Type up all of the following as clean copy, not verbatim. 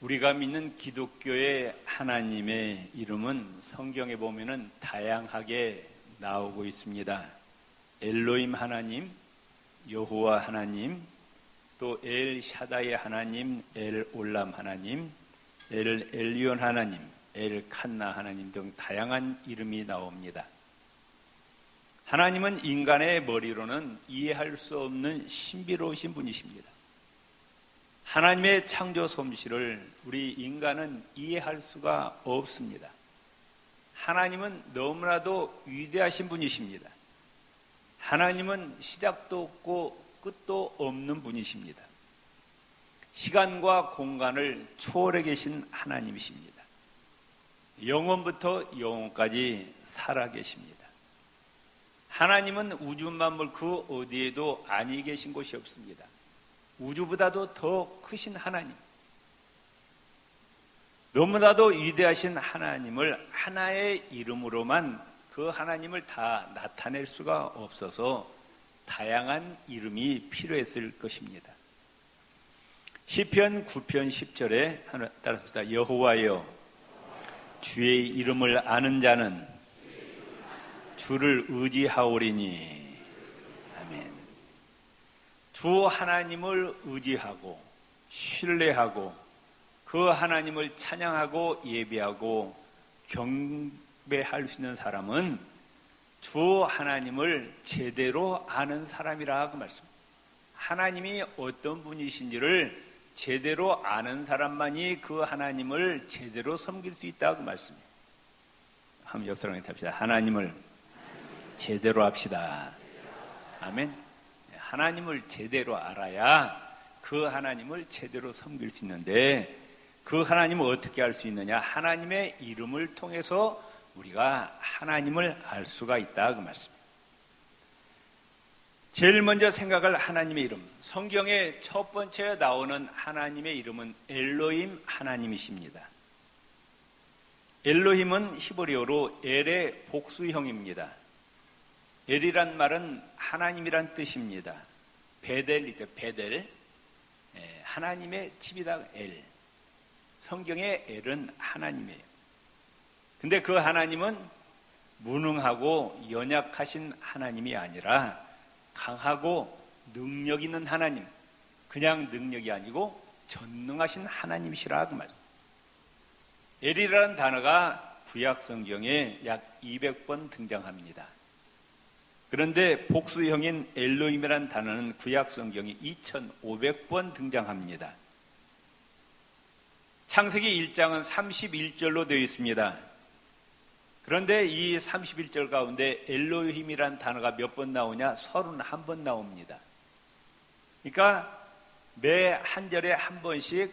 우리가 믿는 기독교의 하나님의 이름은 성경에 보면은 다양하게 나오고 있습니다. 엘로힘 하나님, 여호와 하나님, 또 엘 샤다이 하나님, 엘 올람 하나님, 엘 엘리온 하나님, 엘 칸나 하나님 등 다양한 이름이 나옵니다. 하나님은 인간의 머리로는 이해할 수 없는 신비로우신 분이십니다. 하나님의 창조 솜씨를 우리 인간은 이해할 수가 없습니다. 하나님은 너무나도 위대하신 분이십니다. 하나님은 시작도 없고 끝도 없는 분이십니다. 시간과 공간을 초월해 계신 하나님이십니다. 영원부터 영원까지 살아계십니다. 하나님은 우주 만물 그 어디에도 아니 계신 곳이 없습니다. 우주보다도 더 크신 하나님, 너무나도 위대하신 하나님을 하나의 이름으로만 그 하나님을 다 나타낼 수가 없어서 다양한 이름이 필요했을 것입니다. 시편 9편 10절에 하나 따라서 봅시다. 여호와여, 주의 이름을 아는 자는 주를 의지하오리니. 주 하나님을 의지하고 신뢰하고 그 하나님을 찬양하고 예배하고 경배할 수 있는 사람은 주 하나님을 제대로 아는 사람이라 그 말씀입니다. 하나님이 어떤 분이신지를 제대로 아는 사람만이 그 하나님을 제대로 섬길 수 있다 그 말씀입니다. 한번 옆 사람에게 합시다. 하나님을 제대로 합시다. 아멘. 하나님을 제대로 알아야 그 하나님을 제대로 섬길 수 있는데, 그 하나님을 어떻게 알 수 있느냐? 하나님의 이름을 통해서 우리가 하나님을 알 수가 있다 그 말씀입니다. 제일 먼저 생각할 하나님의 이름, 성경의 첫 번째 나오는 하나님의 이름은 엘로힘 하나님이십니다. 엘로힘은 히브리어로 엘의 복수형입니다. 엘이란 말은 하나님이란 뜻입니다. 베델이죠. 베델, 하나님의 집이다. 엘. 성경의 엘은 하나님이에요. 근데 그 하나님은 무능하고 연약하신 하나님이 아니라 강하고 능력 있는 하나님, 그냥 능력이 아니고 전능하신 하나님이시라 그 말씀. 엘이라는 단어가 구약 성경에 약 200번 등장합니다. 그런데 복수형인 엘로힘이라는 단어는 구약 성경에 2500번 등장합니다. 창세기 1장은 31절로 되어 있습니다. 그런데 이 31절 가운데 엘로힘이라는 단어가 몇 번 나오냐? 31번 나옵니다. 그러니까 매 한 절에 한 번씩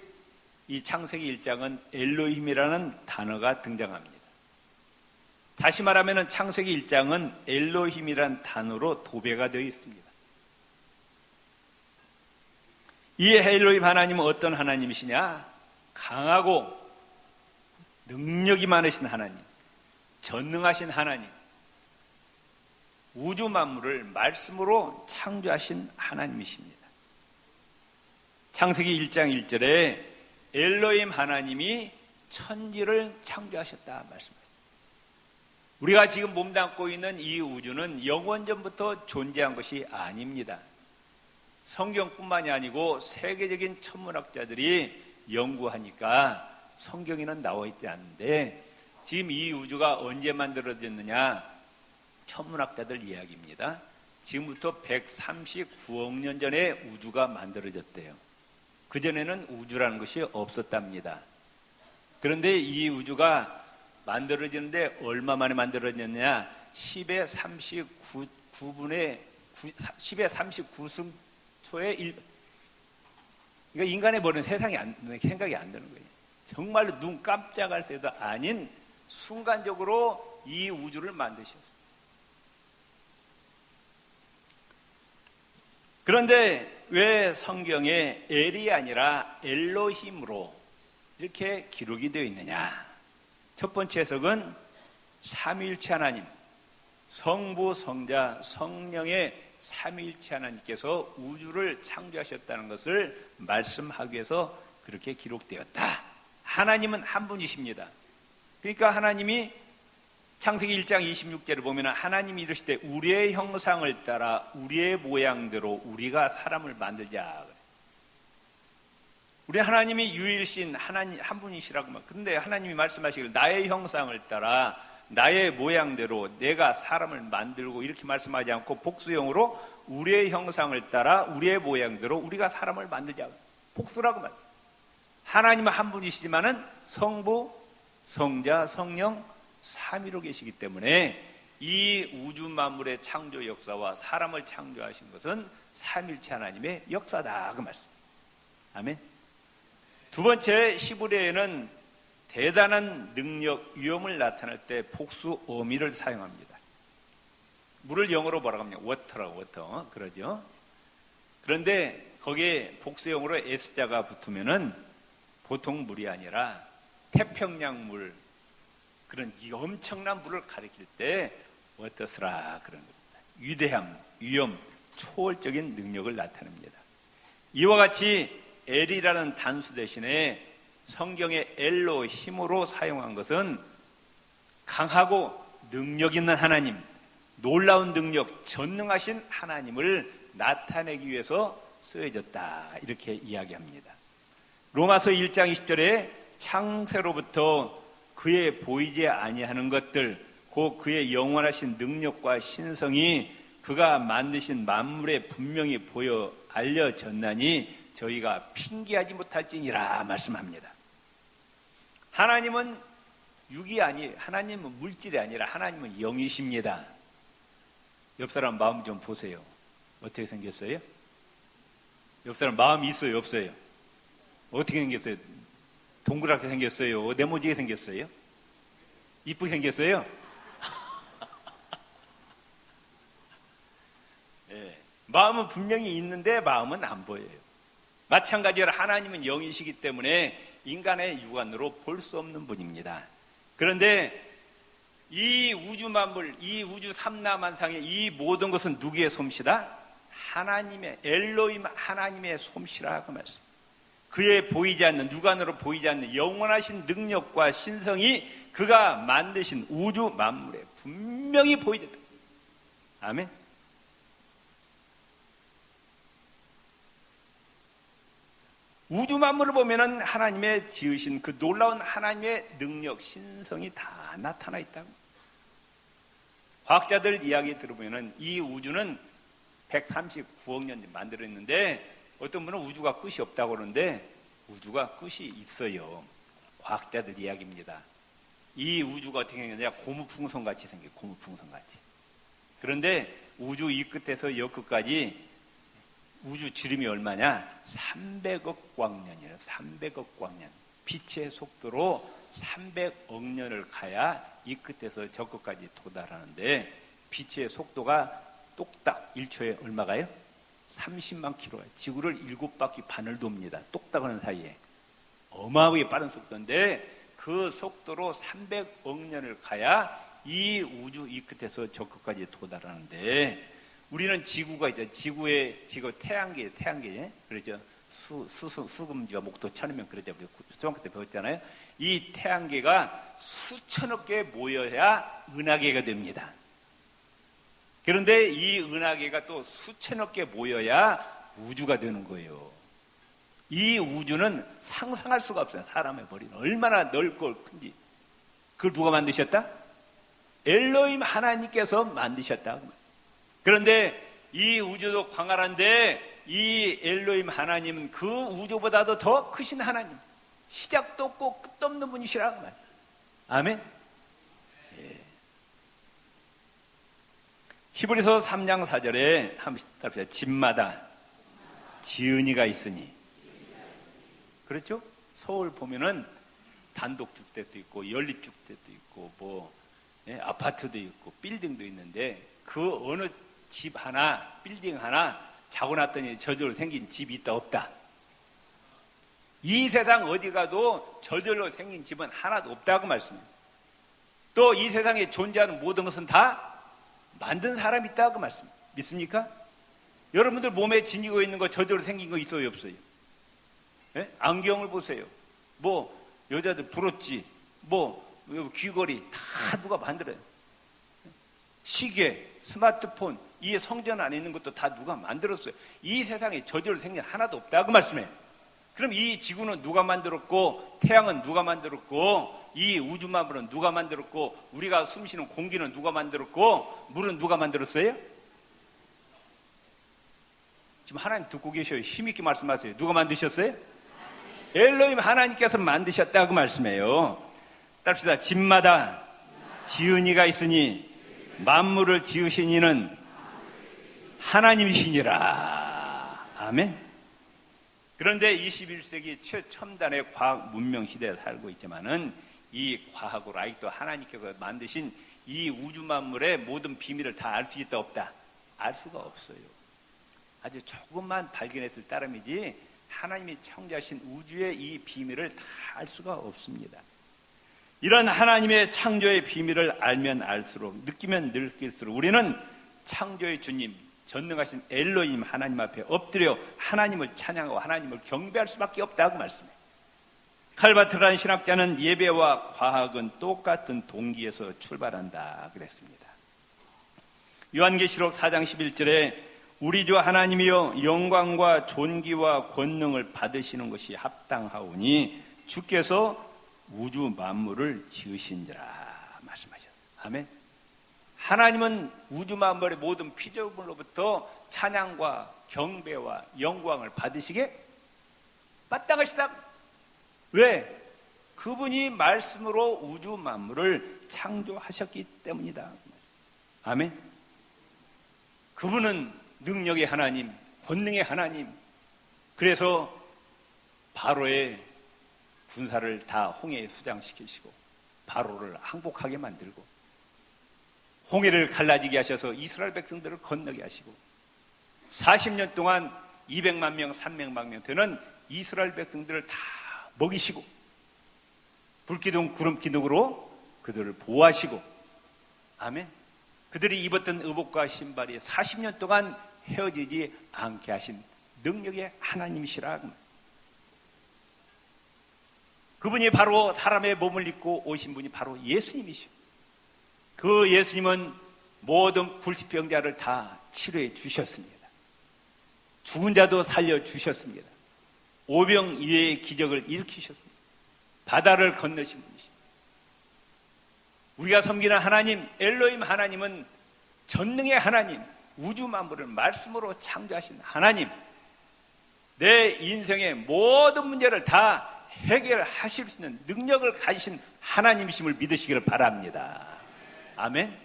이 창세기 1장은 엘로힘이라는 단어가 등장합니다. 다시 말하면 창세기 1장은 엘로힘이란 단어로 도배가 되어 있습니다. 이 엘로힘 하나님은 어떤 하나님이시냐? 강하고 능력이 많으신 하나님, 전능하신 하나님, 우주 만물을 말씀으로 창조하신 하나님이십니다. 창세기 1장 1절에 엘로힘 하나님이 천지를 창조하셨다 말씀하십니다. 우리가 지금 몸담고 있는 이 우주는 영원전부터 존재한 것이 아닙니다. 성경뿐만이 아니고 세계적인 천문학자들이 연구하니까 성경에는 나와 있지 않는데, 지금 이 우주가 언제 만들어졌느냐? 천문학자들 이야기입니다. 지금부터 139억 년 전에 우주가 만들어졌대요. 그전에는 우주라는 것이 없었답니다. 그런데 이 우주가 만들어지는데 얼마 만에 만들어졌냐? 10의 39승초의 1. 그러니까 인간의 머리는 생각이 안 되는 거예요. 정말로 눈 깜짝할 새도 아닌 순간적으로 이 우주를 만드셨어요. 그런데 왜 성경에 엘이 아니라 엘로힘으로 이렇게 기록이 되어 있느냐? 첫 번째 해석은 삼위일체 하나님, 성부, 성자, 성령의 삼위일체 하나님께서 우주를 창조하셨다는 것을 말씀하기 위해서 그렇게 기록되었다. 하나님은 한 분이십니다. 그러니까 하나님이 창세기 1장 26절을 보면 하나님이 이르시되 우리의 형상을 따라 우리의 모양대로 우리가 사람을 만들자. 우리 하나님이 유일신 하나님 한 분이시라고 막. 그런데 하나님이 말씀하시길 나의 형상을 따라 나의 모양대로 내가 사람을 만들고 이렇게 말씀하지 않고 복수형으로 우리의 형상을 따라 우리의 모양대로 우리가 사람을 만들자. 복수라고 말. 하나님은 한 분이시지만은 성부, 성자, 성령 삼위로 계시기 때문에 이 우주 만물의 창조 역사와 사람을 창조하신 것은 삼일체 하나님의 역사다 그 말씀. 아멘. 두 번째, 히브리어에는 대단한 능력, 위엄을 나타낼 때 복수 어미를 사용합니다. 물을 영어로 뭐라고 합니까? 워터라고, 워터. 그러죠. 그런데 거기에 복수형으로 S자가 붙으면은 보통 물이 아니라 태평양 물, 그런 이 엄청난 물을 가리킬 때 워터스라 그런 겁니다. 위대함, 위엄, 초월적인 능력을 나타냅니다. 이와 같이 엘이라는 단수 대신에 성경의 엘로 힘으로 사용한 것은 강하고 능력 있는 하나님, 놀라운 능력, 전능하신 하나님을 나타내기 위해서 쓰여졌다 이렇게 이야기합니다. 로마서 1장 20절에 창세로부터 그의 보이지 아니하는 것들, 곧 그의 영원하신 능력과 신성이 그가 만드신 만물에 분명히 보여 알려졌나니 저희가 핑계하지 못할지니라 말씀합니다. 하나님은 육이 아니, 하나님은 물질이 아니라 하나님은 영이십니다. 옆 사람 마음 좀 보세요. 어떻게 생겼어요? 옆 사람 마음이 있어요, 없어요? 어떻게 생겼어요? 동그랗게 생겼어요? 네모지게 생겼어요? 이쁘게 생겼어요? 네. 마음은 분명히 있는데 마음은 안 보여요. 마찬가지로 하나님은 영이시기 때문에 인간의 육안으로 볼 수 없는 분입니다. 그런데 이 우주 만물, 이 우주 삼라만상의 이 모든 것은 누구의 솜씨다? 하나님의, 엘로힘 하나님의 솜씨라고 말씀. 그의 보이지 않는, 육안으로 보이지 않는 영원하신 능력과 신성이 그가 만드신 우주 만물에 분명히 보이겠다. 아멘. 우주 만물을 보면은 하나님의 지으신 그 놀라운 하나님의 능력, 신성이 다 나타나 있다고. 과학자들 이야기 들어보면은 이 우주는 139억 년 만들었는데 어떤 분은 우주가 끝이 없다고 그러는데 우주가 끝이 있어요. 과학자들 이야기입니다. 이 우주가 어떻게 생겼냐? 고무풍선같이 생겨요. 고무풍선같이. 그런데 우주 이 끝에서 여 끝까지 우주 지름이 얼마냐? 300억 광년이에요. 300억 광년. 빛의 속도로 300억 년을 가야 이 끝에서 저 끝까지 도달하는데 빛의 속도가 똑딱 1초에 얼마가요? 30만 킬로예요. 지구를 7바퀴 반을 돕니다. 똑딱 하는 사이에. 어마어마하게 빠른 속도인데 그 속도로 300억 년을 가야 이 우주 이 끝에서 저 끝까지 도달하는데 우리는 지구가 있죠. 지구 태양계, 그러죠. 수금지와 목도 천이면 그러죠. 우리 수학교 때 배웠잖아요. 이 태양계가 수천억 개 모여야 은하계가 됩니다. 그런데 이 은하계가 또 수천억 개 모여야 우주가 되는 거예요. 이 우주는 상상할 수가 없어요. 사람의 머리는 얼마나 넓고 큰지. 그걸 누가 만드셨다? 엘로힘 하나님께서 만드셨다. 그런데 이 우주도 광활한데 이 엘로힘 하나님은 그 우주보다도 더 크신 하나님, 시작도 없고 끝도 없는 분이시라고 말이에요. 아멘. 예. 히브리서 3장 4절에 한번 답시다. 집마다 지은이가 있으니. 그렇죠? 서울 보면은 단독주택도 있고 연립주택도 있고 뭐 아파트도 있고 빌딩도 있는데 그 어느 집 하나, 빌딩 하나 자고 났더니 저절로 생긴 집이 있다 없다. 이 세상 어디 가도 저절로 생긴 집은 하나도 없다고 말씀입니다. 또 이 세상에 존재하는 모든 것은 다 만든 사람이 있다고 말씀입니다. 믿습니까? 여러분들 몸에 지니고 있는 거 저절로 생긴 거 있어요 없어요? 예? 안경을 보세요. 뭐 여자들 브로치, 귀걸이 다 누가 만들어요. 시계, 스마트폰, 이 성전 안에 있는 것도 다 누가 만들었어요. 이 세상에 저절로 생긴 하나도 없다 그 말씀이에요. 그럼 이 지구는 누가 만들었고, 태양은 누가 만들었고, 이 우주만물은 누가 만들었고, 우리가 숨쉬는 공기는 누가 만들었고, 물은 누가 만들었어요? 지금 하나님 듣고 계셔요. 힘있게 말씀하세요. 누가 만드셨어요? 엘로힘 하나님께서 만드셨다 그 말씀이에요. 따릅시다. 집마다 지은 이가 있으니 만물을 지으신 이는 하나님이시니라. 아멘. 그런데 21세기 최첨단의 과학 문명 시대에 살고 있지만은 이 과학으로 아직도 하나님께서 만드신 이 우주 만물의 모든 비밀을 다 알 수 있다 없다? 알 수가 없어요. 아주 조금만 발견했을 따름이지 하나님이 창조하신 우주의 이 비밀을 다 알 수가 없습니다. 이런 하나님의 창조의 비밀을 알면 알수록, 느끼면 느낄수록 우리는 창조의 주님, 전능하신 엘로힘 하나님 앞에 엎드려 하나님을 찬양하고 하나님을 경배할 수밖에 없다고 말씀해요. 칼바트라는 신학자는 예배와 과학은 똑같은 동기에서 출발한다 그랬습니다. 요한계시록 4장 11절에 우리 주 하나님이여 영광과 존귀와 권능을 받으시는 것이 합당하오니 주께서 우주 만물을 지으신지라 말씀하셨어요. 아멘. 하나님은 우주 만물의 모든 피조물로부터 찬양과 경배와 영광을 받으시게 마땅하시다. 왜? 그분이 말씀으로 우주 만물을 창조하셨기 때문이다. 아멘. 그분은 능력의 하나님, 권능의 하나님. 그래서 바로의 군사를 다 홍해에 수장시키시고 바로를 항복하게 만들고 홍해를 갈라지게 하셔서 이스라엘 백성들을 건너게 하시고 40년 동안 200만 명, 300만 명 되는 이스라엘 백성들을 다 먹이시고 불기둥 구름기둥으로 그들을 보호하시고 아멘. 그들이 입었던 의복과 신발이 40년 동안 헤어지지 않게 하신 능력의 하나님이시라. 그분이 바로 사람의 몸을 입고 오신 분이 바로 예수님이시오. 그 예수님은 모든 불치병자를 다 치료해 주셨습니다. 죽은 자도 살려 주셨습니다. 오병이어의 기적을 일으키셨습니다. 바다를 건너신 분이십니다. 우리가 섬기는 하나님, 엘로힘 하나님은 전능의 하나님, 우주 만물을 말씀으로 창조하신 하나님, 내 인생의 모든 문제를 다 해결하실 수 있는 능력을 가지신 하나님이심을 믿으시기를 바랍니다. 아멘.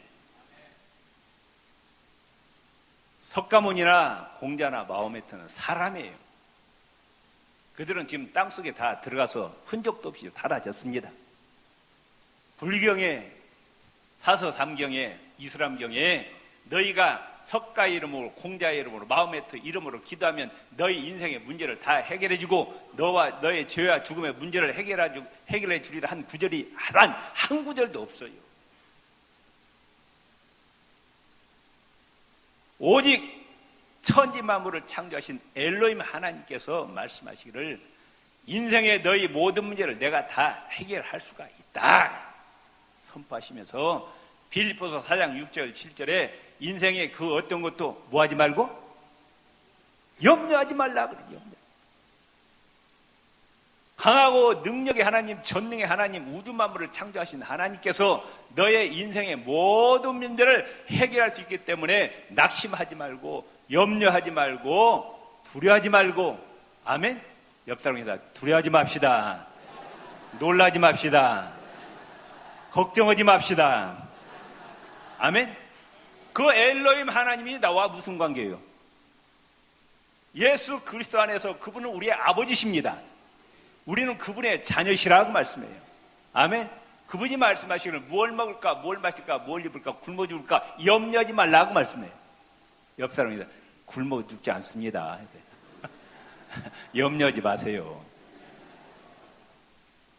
석가모니나 공자나 마호메트는 사람이에요. 그들은 지금 땅속에 다 들어가서 흔적도 없이 사라졌습니다. 불경에, 사서삼경에, 이슬람경에 너희가 석가의 이름으로, 공자의 이름으로, 마호메트 이름으로 기도하면 너희 인생의 문제를 다 해결해주고 너와 너의 죄와 죽음의 문제를 해결해 주리라 한 구절이 한 구절도 없어요. 오직 천지 만물을 창조하신 엘로힘 하나님께서 말씀하시기를 인생의 너희 모든 문제를 내가 다 해결할 수가 있다 선포하시면서 빌립보서 4장 6절 7절에 인생의 그 어떤 것도 뭐하지 말고 염려하지 말라 그래요. 염려. 강하고 능력의 하나님, 전능의 하나님, 우주 만물을 창조하신 하나님께서 너의 인생의 모든 문제를 해결할 수 있기 때문에 낙심하지 말고 염려하지 말고 두려워하지 말고 아멘. 옆 사람입니다. 두려워하지 맙시다. 놀라지 맙시다. 걱정하지 맙시다. 아멘. 그 엘로힘 하나님이 나와 무슨 관계예요? 예수 그리스도 안에서 그분은 우리의 아버지십니다. 우리는 그분의 자녀시라고 말씀해요. 아멘. 그분이 말씀하시기를 뭘 먹을까, 뭘 마실까, 뭘 입을까, 굶어 죽을까 염려하지 말라고 말씀해요. 옆 사람입니다. 굶어 죽지 않습니다. 염려하지 마세요.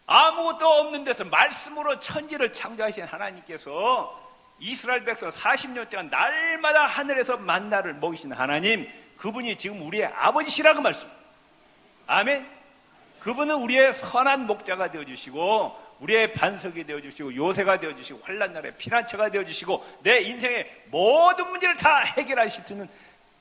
아무것도 없는 데서 말씀으로 천지를 창조하신 하나님께서 이스라엘 백성 40년 동안 날마다 하늘에서 만나를 먹이신 하나님, 그분이 지금 우리의 아버지시라고 말씀. 아멘. 그분은 우리의 선한 목자가 되어주시고 우리의 반석이 되어주시고 요새가 되어주시고 환난 날에 피난처가 되어주시고 내 인생의 모든 문제를 다 해결하실 수 있는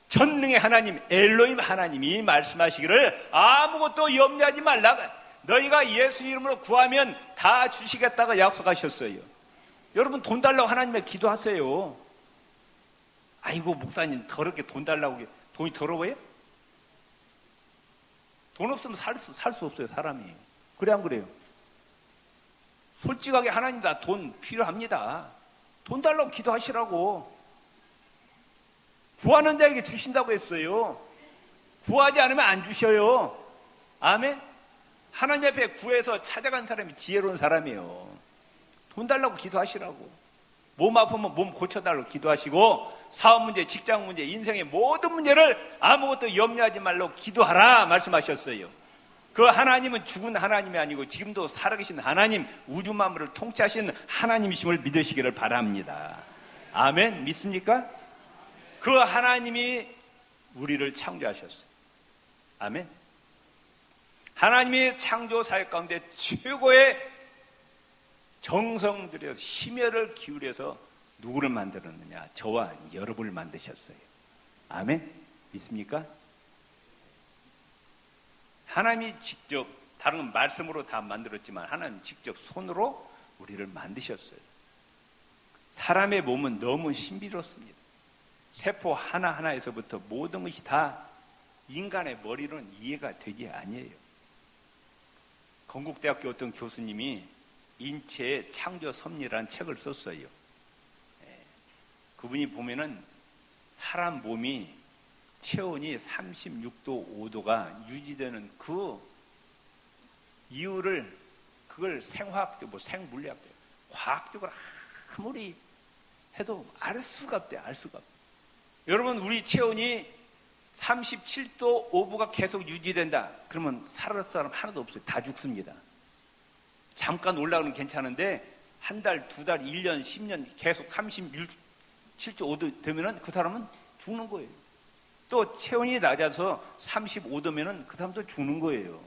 전능의 하나님 엘로힘 하나님이 말씀하시기를 아무것도 염려하지 말라. 너희가 예수 이름으로 구하면 다 주시겠다고 약속하셨어요. 여러분 돈 달라고 하나님께 기도하세요. 아이고 목사님 더럽게 돈 달라고. 돈이 더러워요? 돈 없으면 살 수 없어요 사람이. 그래 안 그래요? 솔직하게 하나님 다 돈 필요합니다. 돈 달라고 기도하시라고. 구하는 자에게 주신다고 했어요. 구하지 않으면 안 주셔요. 아멘. 하나님 앞에 구해서 찾아간 사람이 지혜로운 사람이에요. 돈 달라고 기도하시라고. 몸 아프면 몸 고쳐달라고 기도하시고 사업 문제, 직장 문제, 인생의 모든 문제를 아무것도 염려하지 말라고 기도하라 말씀하셨어요. 그 하나님은 죽은 하나님이 아니고 지금도 살아계신 하나님, 우주 만물을 통치하시는 하나님이심을 믿으시기를 바랍니다. 아멘. 믿습니까? 그 하나님이 우리를 창조하셨어요. 아멘. 하나님이 창조 사역 가운데 최고의 정성 들여서 심혈을 기울여서 누구를 만들었느냐? 저와 여러분을 만드셨어요. 아멘. 믿습니까? 하나님이 직접, 다른 건 말씀으로 다 만들었지만 하나님 직접 손으로 우리를 만드셨어요. 사람의 몸은 너무 신비롭습니다. 세포 하나하나에서부터 모든 것이 다 인간의 머리로는 이해가 되지 아니에요. 건국대학교 어떤 교수님이 인체의 창조 섭리라는 책을 썼어요. 그분이 보면은 사람 몸이 체온이 36도, 5도가 유지되는 그 이유를 그걸 생화학적, 생물리학적, 과학적으로 아무리 해도 알 수가 없대요. 알 수가 없대요. 여러분 우리 체온이 37도 5도가 계속 유지된다. 그러면 살아날 사람 하나도 없어요. 다 죽습니다. 잠깐 올라가면 괜찮은데 한 달, 두 달, 1년, 10년 계속 37도 5도 되면은 그 사람은 죽는 거예요. 또 체온이 낮아서 35도면은 그 사람도 죽는 거예요.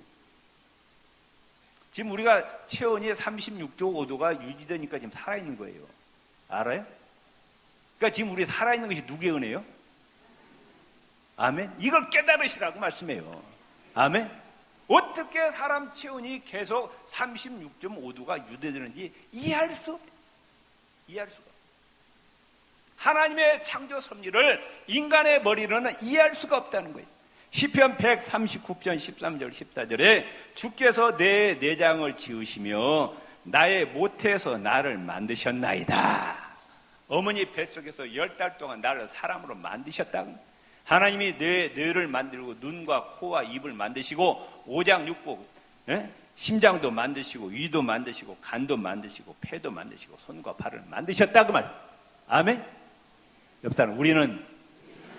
지금 우리가 체온이 36도 5도가 유지되니까 지금 살아있는 거예요. 알아요? 그러니까 지금 우리 살아있는 것이 누구의 은혜요? 아멘. 이걸 깨달으시라고 말씀해요. 아멘. 어떻게 사람 체온이 계속 36.5도가 유지되는지 이해할 수 없어요. 이해할 수가 없어요. 하나님의 창조 섭리를 인간의 머리로는 이해할 수가 없다는 거예요. 시편 139편 13절 14절에 주께서 내 내장을 지으시며 나의 모태에서 나를 만드셨나이다. 어머니 뱃속에서 10달 동안 나를 사람으로 만드셨다. 하나님이 내 뇌를 만들고 눈과 코와 입을 만드시고 오장육부, 심장도 만드시고 위도 만드시고 간도 만드시고 폐도 만드시고 손과 발을 만드셨다 그 말. 아멘. 옆 사람, 우리는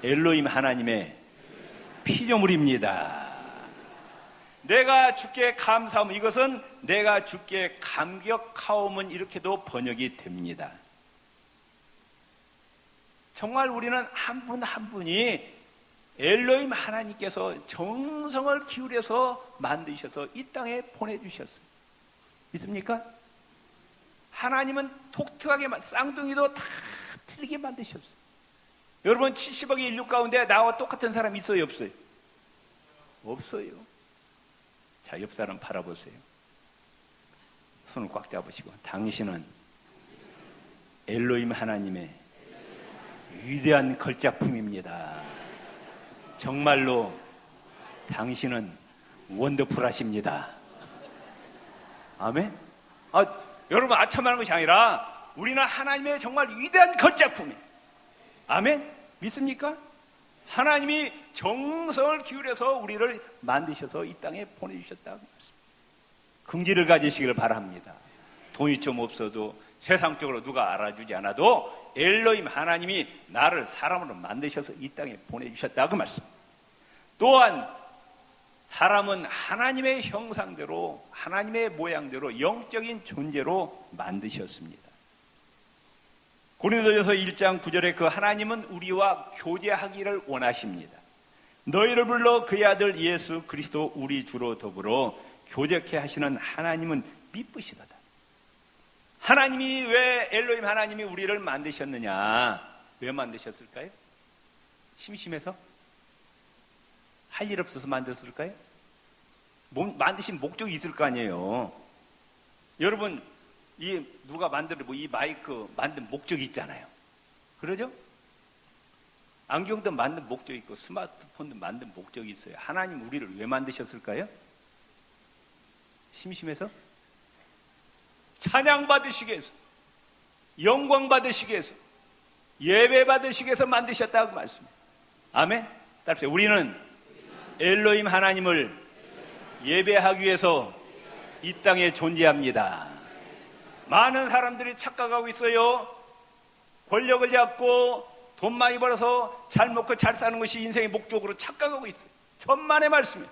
엘로힘 하나님의 피조물입니다. 내가 주께 감사하면, 이것은 내가 주께 감격하오면 이렇게도 번역이 됩니다. 정말 우리는 한 분 한 분이 엘로힘 하나님께서 정성을 기울여서 만드셔서 이 땅에 보내주셨어요. 믿습니까? 하나님은 독특하게 쌍둥이도 다 틀리게 만드셨어요. 여러분 70억의 인류 가운데 나와 똑같은 사람 있어요 없어요? 없어요. 자, 옆 사람 바라보세요. 손을 꽉 잡으시고, 당신은 엘로힘 하나님의 위대한 걸작품입니다. 정말로 당신은 원더풀하십니다. 아멘. 여러분 아첨하는 것이 아니라 우리는 하나님의 정말 위대한 걸작품이에요. 아멘. 믿습니까? 하나님이 정성을 기울여서 우리를 만드셔서 이 땅에 보내주셨다고 말씀입니다. 긍지를 가지시기를 바랍니다. 돈이 좀 없어도, 세상적으로 누가 알아주지 않아도 엘로힘 하나님이 나를 사람으로 만드셔서 이 땅에 보내주셨다고 말씀입니다. 또한 사람은 하나님의 형상대로, 하나님의 모양대로 영적인 존재로 만드셨습니다. 고린도전서 1장 9절에 그 하나님은 우리와 교제하기를 원하십니다. 너희를 불러 그의 아들 예수 그리스도 우리 주로 더불어 교제케 하시는 하나님은 미쁘시도다. 하나님이 왜 엘로힘 하나님이 우리를 만드셨느냐? 왜 만드셨을까요? 심심해서? 할 일 없어서 만들었을까요? 만드신 목적이 있을 거 아니에요. 여러분, 누가 이 마이크 만든 목적이 있잖아요. 그러죠? 안경도 만든 목적이 있고 스마트폰도 만든 목적이 있어요. 하나님 우리를 왜 만드셨을까요? 심심해서? 찬양 받으시기 위해서, 영광 받으시기 위해서, 예배 받으시기 위해서 만드셨다고 말씀해요. 아멘? 따라서 우리는 엘로힘 하나님을 예배하기 위해서 이 땅에 존재합니다. 많은 사람들이 착각하고 있어요. 권력을 잡고 돈 많이 벌어서 잘 먹고 잘 사는 것이 인생의 목적으로 착각하고 있어요. 천만의 말씀이에요.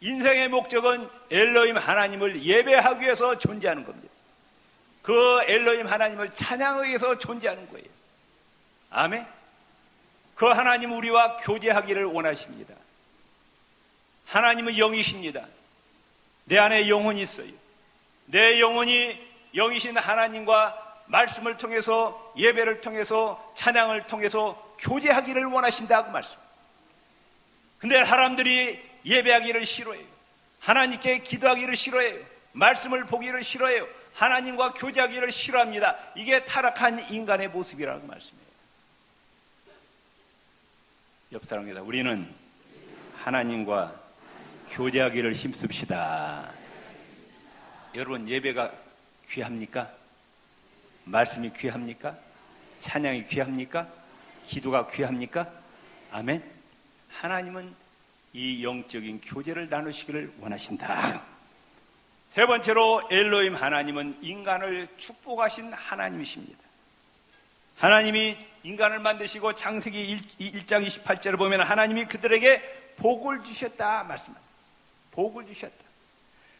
인생의 목적은 엘로힘 하나님을 예배하기 위해서 존재하는 겁니다. 그 엘로힘 하나님을 찬양하기 위해서 존재하는 거예요. 아멘. 그 하나님 우리와 교제하기를 원하십니다. 하나님은 영이십니다. 내 안에 영혼이 있어요. 내 영혼이 영이신 하나님과 말씀을 통해서, 예배를 통해서, 찬양을 통해서 교제하기를 원하신다고 말씀. 근데 사람들이 예배하기를 싫어해요. 하나님께 기도하기를 싫어해요. 말씀을 보기를 싫어해요. 하나님과 교제하기를 싫어합니다. 이게 타락한 인간의 모습이라고 말씀해요. 옆 사람입니다. 우리는 하나님과 교제하기를 힘씁시다. 여러분, 예배가 귀합니까? 말씀이 귀합니까? 찬양이 귀합니까? 기도가 귀합니까? 아멘. 하나님은 이 영적인 교제를 나누시기를 원하신다. 세 번째로 엘로힘 하나님은 인간을 축복하신 하나님이십니다. 하나님이 인간을 만드시고 창세기 1장 28절을 보면 하나님이 그들에게 복을 주셨다 말씀합니다. 복을 주셨다.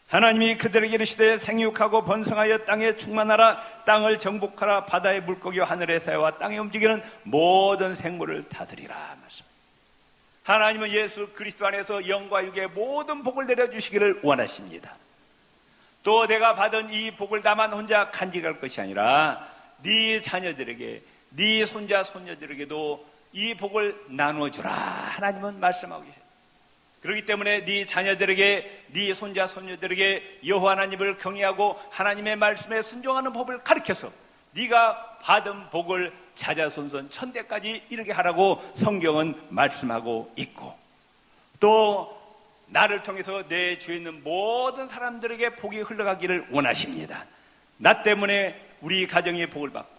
하나님이 그들에게 이르시되 생육하고 번성하여 땅에 충만하라. 땅을 정복하라. 바다의 물고기와 하늘의 새와 땅에 움직이는 모든 생물을 다스리라 말씀합니다. 하나님은 예수 그리스도 안에서 영과 육의 모든 복을 내려주시기를 원하십니다. 또 내가 받은 이 복을 다만 혼자 간직할 것이 아니라 네 자녀들에게, 네 손자 손녀들에게도 이 복을 나누어주라 하나님은 말씀하고 계십니다. 그렇기 때문에 네 자녀들에게, 네 손자 손녀들에게 여호와 하나님을 경외하고 하나님의 말씀에 순종하는 법을 가르쳐서 네가 받은 복을 자자손손 천대까지 이르게 하라고 성경은 말씀하고 있고, 또 나를 통해서 내 주위에 있는 모든 사람들에게 복이 흘러가기를 원하십니다. 나 때문에 우리 가정이 복을 받고,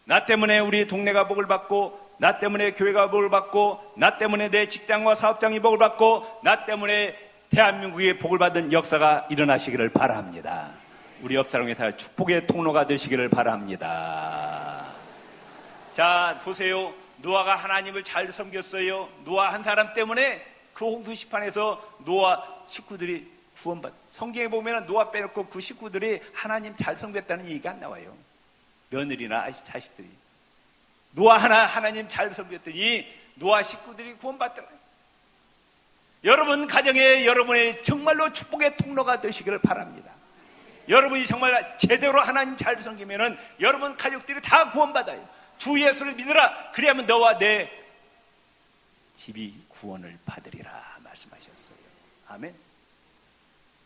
나 때문에 우리 동네가 복을 받고, 나 때문에 교회가 복을 받고, 나 때문에 내 직장과 사업장이 복을 받고, 나 때문에 대한민국의 복을 받은 역사가 일어나시기를 바랍니다. 우리 옆 사람에 다 축복의 통로가 되시기를 바랍니다. 자, 보세요. 노아가 하나님을 잘 섬겼어요. 노아 한 사람 때문에 그 홍수 시판에서 노아 식구들이 구원받. 성경에 보면 노아 빼놓고 그 식구들이 하나님 잘 섬겼다는 얘기가 안 나와요. 며느리나 자식들이. 노아 하나님 잘 섬겼더니 노아 식구들이 구원받더라고요. 여러분 가정에 여러분의 정말로 축복의 통로가 되시기를 바랍니다. 여러분이 정말 제대로 하나님 잘 섬기면은 여러분 가족들이 다 구원받아요. 주 예수를 믿으라. 그래야만 너와 내 집이 구원을 받으리라 말씀하셨어요. 아멘.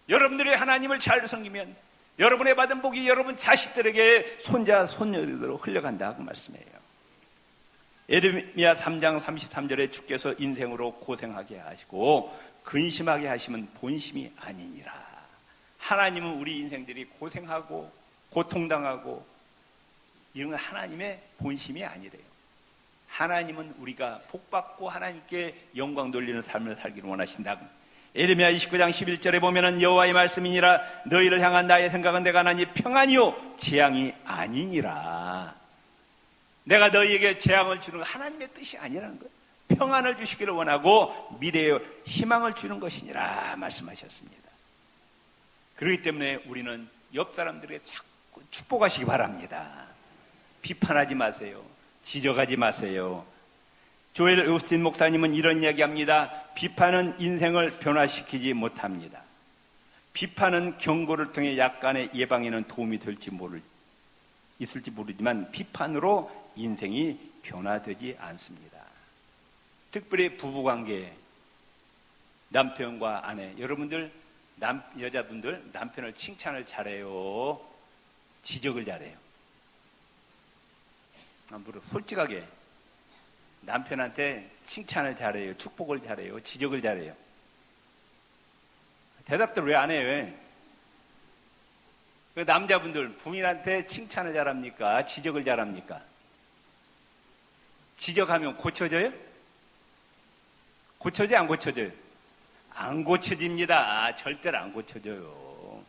여러분들이 하나님을 잘 섬기면 여러분의 받은 복이 여러분 자식들에게 손자 손녀들로 흘러간다고 말씀해요. 예레미야 3장 33절에 주께서 인생으로 고생하게 하시고 근심하게 하시면 본심이 아니니라. 하나님은 우리 인생들이 고생하고 고통당하고 이런 건 하나님의 본심이 아니래요. 하나님은 우리가 복받고 하나님께 영광 돌리는 삶을 살기를 원하신다고. 예레미야 29장 11절에 보면은 여호와의 말씀이니라. 너희를 향한 나의 생각은 내가 하나니 평안이요 재앙이 아니니라. 내가 너희에게 재앙을 주는 건 하나님의 뜻이 아니라는 거예요. 평안을 주시기를 원하고 미래의 희망을 주는 것이니라 말씀하셨습니다. 그렇기 때문에 우리는 옆 사람들에게 자꾸 축복하시기 바랍니다. 비판하지 마세요. 지적하지 마세요. 조엘 오스틴 목사님은 이런 이야기합니다. 비판은 인생을 변화시키지 못합니다. 비판은 경고를 통해 약간의 예방에는 도움이 있을지 모르지만 비판으로 인생이 변화되지 않습니다. 특별히 부부관계, 남편과 아내, 여러분들 여자분들 남편을 칭찬을 잘해요? 지적을 잘해요? 솔직하게 남편한테 칭찬을 잘해요? 축복을 잘해요? 지적을 잘해요? 대답들 왜 안 해요? 그 남자분들 부인한테 칭찬을 잘합니까? 지적을 잘합니까? 지적하면 고쳐져요? 고쳐져요? 안 고쳐져요? 안 고쳐집니다. 절대로 안 고쳐져요.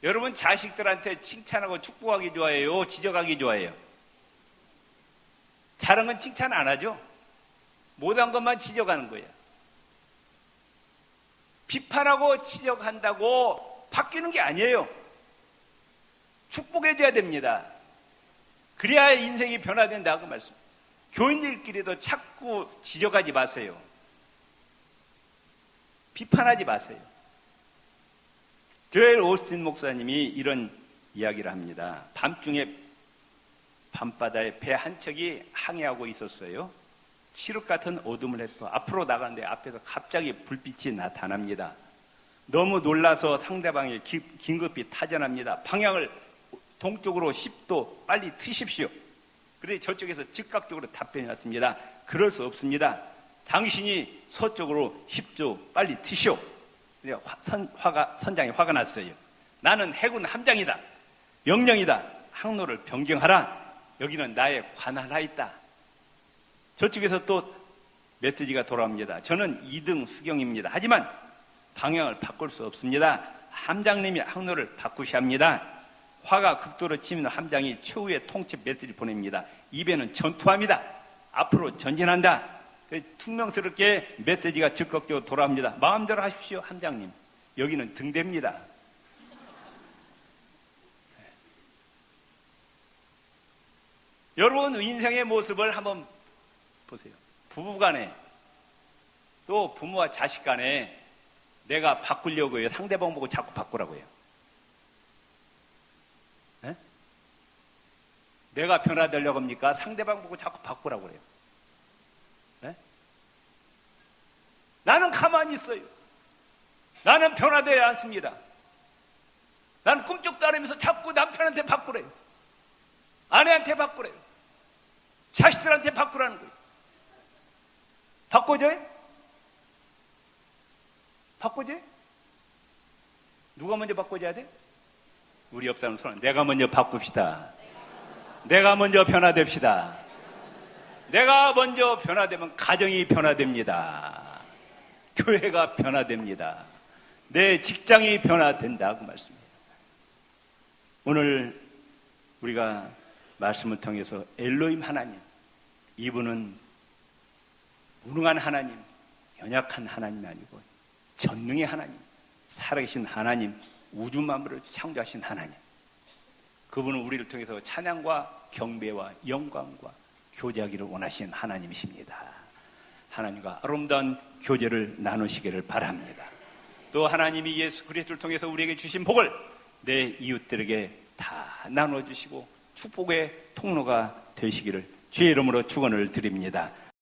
여러분 자식들한테 칭찬하고 축복하기 좋아해요? 지적하기 좋아해요? 잘한 건 칭찬 안 하죠? 못한 것만 지적하는 거예요. 비판하고 지적한다고 바뀌는 게 아니에요. 축복해줘야 됩니다. 그래야 인생이 변화된다 그 말씀. 교인들끼리도 자꾸 지적하지 마세요. 비판하지 마세요. 조엘 오스틴 목사님이 이런 이야기를 합니다. 밤중에 밤바다에 배 한 척이 항해하고 있었어요. 칠흑 같은 어둠을 해서 앞으로 나가는데 앞에서 갑자기 불빛이 나타납니다. 너무 놀라서 상대방이 긴급히 타전합니다. 방향을 동쪽으로 10도 빨리 트십시오. 그래서 저쪽에서 즉각적으로 답변이 왔습니다. 그럴 수 없습니다. 당신이 서쪽으로 10도 빨리 트시오. 선장이 화가 났어요. 나는 해군 함장이다. 명령이다. 항로를 변경하라. 여기는 나의 관할하에 있다. 저쪽에서 또 메시지가 돌아옵니다. 저는 2등 수경입니다. 하지만 방향을 바꿀 수 없습니다. 함장님이 항로를 바꾸셔야 합니다. 화가 극도로 치면 함장이 최후의 통치 메시지를 보냅니다. 입에는 전투합니다. 앞으로 전진한다. 퉁명스럽게 메시지가 즉각적으로 돌아옵니다. 마음대로 하십시오, 함장님. 여기는 등대입니다. 여러분 인생의 모습을 한번 보세요. 부부간에 또 부모와 자식 간에 내가 바꾸려고 해요. 상대방 보고 자꾸 바꾸라고 해요. 네? 내가 변화되려고 합니까? 상대방 보고 자꾸 바꾸라고 해요. 네? 나는 가만히 있어요. 나는 변화되지 않습니다. 나는 꿈쩍도 안 하면서 자꾸 남편한테 바꾸래요. 아내한테 바꾸래요. 자식들한테 바꾸라는 거예요. 바꿔줘요? 바꿔줘요? 누가 먼저 바꿔줘야 돼? 우리 옆 사람 손, 내가 먼저 바꿉시다. 내가 먼저 변화됩시다. 내가 먼저 변화되면 가정이 변화됩니다. 교회가 변화됩니다. 내 직장이 변화된다 그 말씀입니다. 오늘 우리가 말씀을 통해서 엘로힘 하나님, 이분은 무능한 하나님, 연약한 하나님이 아니고 전능의 하나님, 살아계신 하나님, 우주 만물을 창조하신 하나님, 그분은 우리를 통해서 찬양과 경배와 영광과 교제하기를 원하시는 하나님이십니다. 하나님과 아름다운 교제를 나누시기를 바랍니다. 또 하나님이 예수 그리스도를 통해서 우리에게 주신 복을 내 이웃들에게 다 나눠주시고 축복의 통로가 되시기를 주의 이름으로 축원을 드립니다.